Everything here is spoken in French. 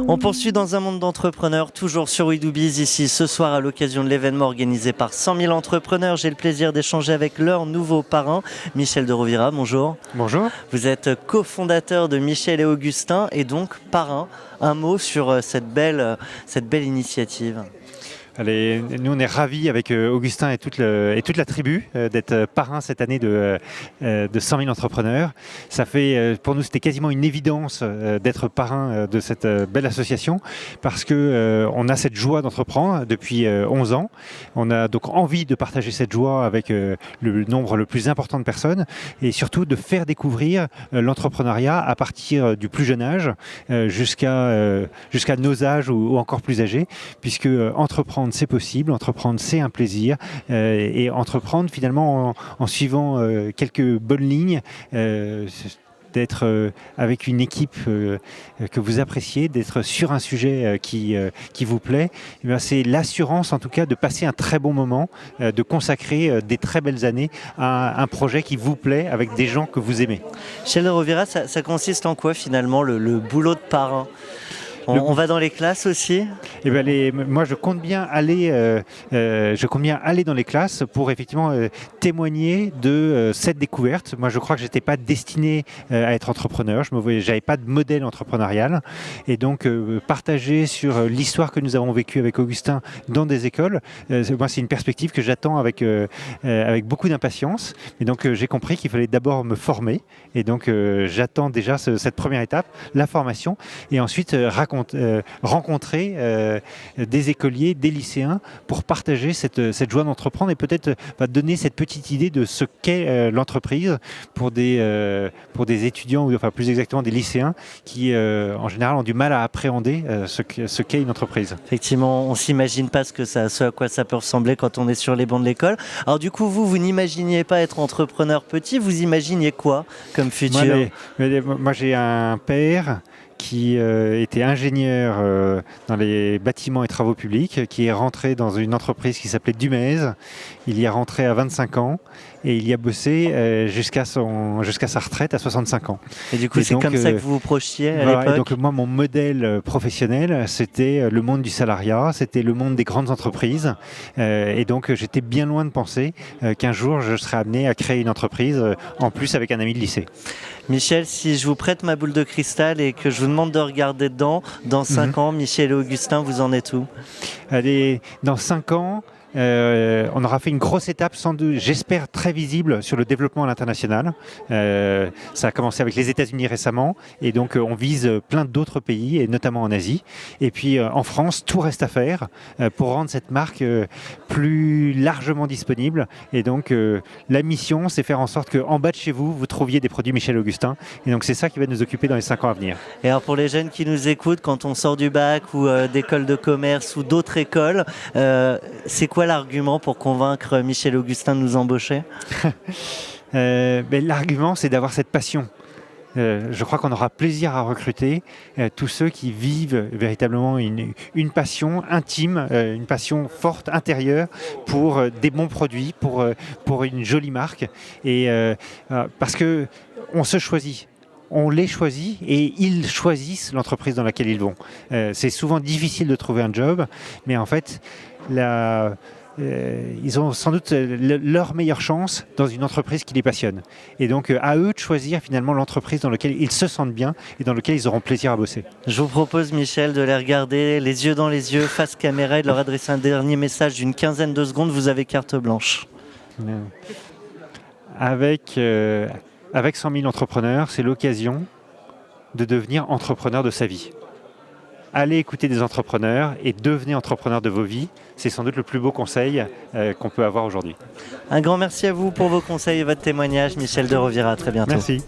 On poursuit dans un monde d'entrepreneurs, toujours sur We Do Biz, ici ce soir à l'occasion de l'événement organisé par 100 000 entrepreneurs. J'ai le plaisir d'échanger avec leur nouveau parrain, Michel de Rovira. Bonjour. Bonjour. Vous êtes cofondateur de Michel et Augustin et donc parrain. Un mot sur cette belle initiative. Allez, nous on est ravis avec Augustin et toute la tribu d'être parrain cette année de 100 000 entrepreneurs. Ça fait, pour nous c'était quasiment une évidence d'être parrain de cette belle association parce que on a cette joie d'entreprendre depuis 11 ans. On a donc envie de partager cette joie avec le nombre le plus important de personnes et surtout de faire découvrir l'entrepreneuriat à partir du plus jeune âge jusqu'à nos âges ou encore plus âgés, puisque entreprendre c'est possible, entreprendre c'est un plaisir et entreprendre finalement en suivant quelques bonnes lignes, d'être avec une équipe que vous appréciez, d'être sur un sujet qui vous plaît, c'est l'assurance en tout cas de passer un très bon moment, de consacrer des très belles années à un projet qui vous plaît avec des gens que vous aimez. Michel de Rovira, ça consiste en quoi finalement le boulot de parrain ? On va dans les classes aussi ? Moi, je compte bien aller dans les classes pour effectivement témoigner de cette découverte. Moi, je crois que je n'étais pas destiné à être entrepreneur. J'avais pas de modèle entrepreneurial. Et donc, partager sur l'histoire que nous avons vécue avec Augustin dans des écoles, moi, c'est une perspective que j'attends avec beaucoup d'impatience. Et donc, j'ai compris qu'il fallait d'abord me former. Et donc, j'attends déjà cette première étape, la formation, et ensuite rencontrer des écoliers, des lycéens pour partager cette joie d'entreprendre et peut-être donner cette petite idée de ce qu'est l'entreprise pour des étudiants, ou enfin plus exactement des lycéens qui en général ont du mal à appréhender ce qu'est une entreprise. Effectivement, on ne s'imagine pas ce à quoi ça peut ressembler quand on est sur les bancs de l'école. Alors du coup, vous n'imaginiez pas être entrepreneur petit, vous imaginiez quoi comme futur ? Moi j'ai un père qui était ingénieur dans les bâtiments et travaux publics, qui est rentré dans une entreprise qui s'appelait Dumez. Il y est rentré à 25 ans et il y a bossé jusqu'à sa retraite à 65 ans. Et du coup, c'est comme ça que vous vous projetiez à l'époque ? Et donc moi, mon modèle professionnel, c'était le monde du salariat, c'était le monde des grandes entreprises. Et donc, j'étais bien loin de penser qu'un jour, je serais amené à créer une entreprise, en plus avec un ami de lycée. Michel, si je vous prête ma boule de cristal et que je vous demande de regarder dedans, dans 5 ans, Michel et Augustin, vous en êtes où ? Allez, dans 5 ans, on aura fait une grosse étape, sans doute, j'espère très visible, sur le développement à l'international. Ça a commencé avec les États-Unis récemment, et donc on vise plein d'autres pays, et notamment en Asie. Et puis en France, tout reste à faire pour rendre cette marque plus largement disponible. Et donc la mission, c'est faire en sorte qu'en bas de chez vous, vous trouviez des produits Michel Augustin. Et donc c'est ça qui va nous occuper dans les 5 ans à venir. Et alors pour les jeunes qui nous écoutent, quand on sort du bac ou d'école de commerce ou d'autres écoles, c'est quoi l'argument pour convaincre Michel Augustin de nous embaucher ? L'argument, c'est d'avoir cette passion. Je crois qu'on aura plaisir à recruter tous ceux qui vivent véritablement une passion intime, une passion forte, intérieure, pour des bons produits, pour une jolie marque. Et parce que on se choisit. On les choisit et ils choisissent l'entreprise dans laquelle ils vont. C'est souvent difficile de trouver un job, mais en fait, ils ont sans doute leur meilleure chance dans une entreprise qui les passionne. Et donc, à eux de choisir finalement l'entreprise dans laquelle ils se sentent bien et dans laquelle ils auront plaisir à bosser. Je vous propose, Michel, de les regarder les yeux dans les yeux, face caméra, et de leur adresser un dernier message d'une quinzaine de secondes. Vous avez carte blanche. Avec 100 000 entrepreneurs, c'est l'occasion de devenir entrepreneur de sa vie. Allez écouter des entrepreneurs et devenez entrepreneur de vos vies. C'est sans doute le plus beau conseil qu'on peut avoir aujourd'hui. Un grand merci à vous pour vos conseils et votre témoignage, Michel de Rovira. À très bientôt. Merci.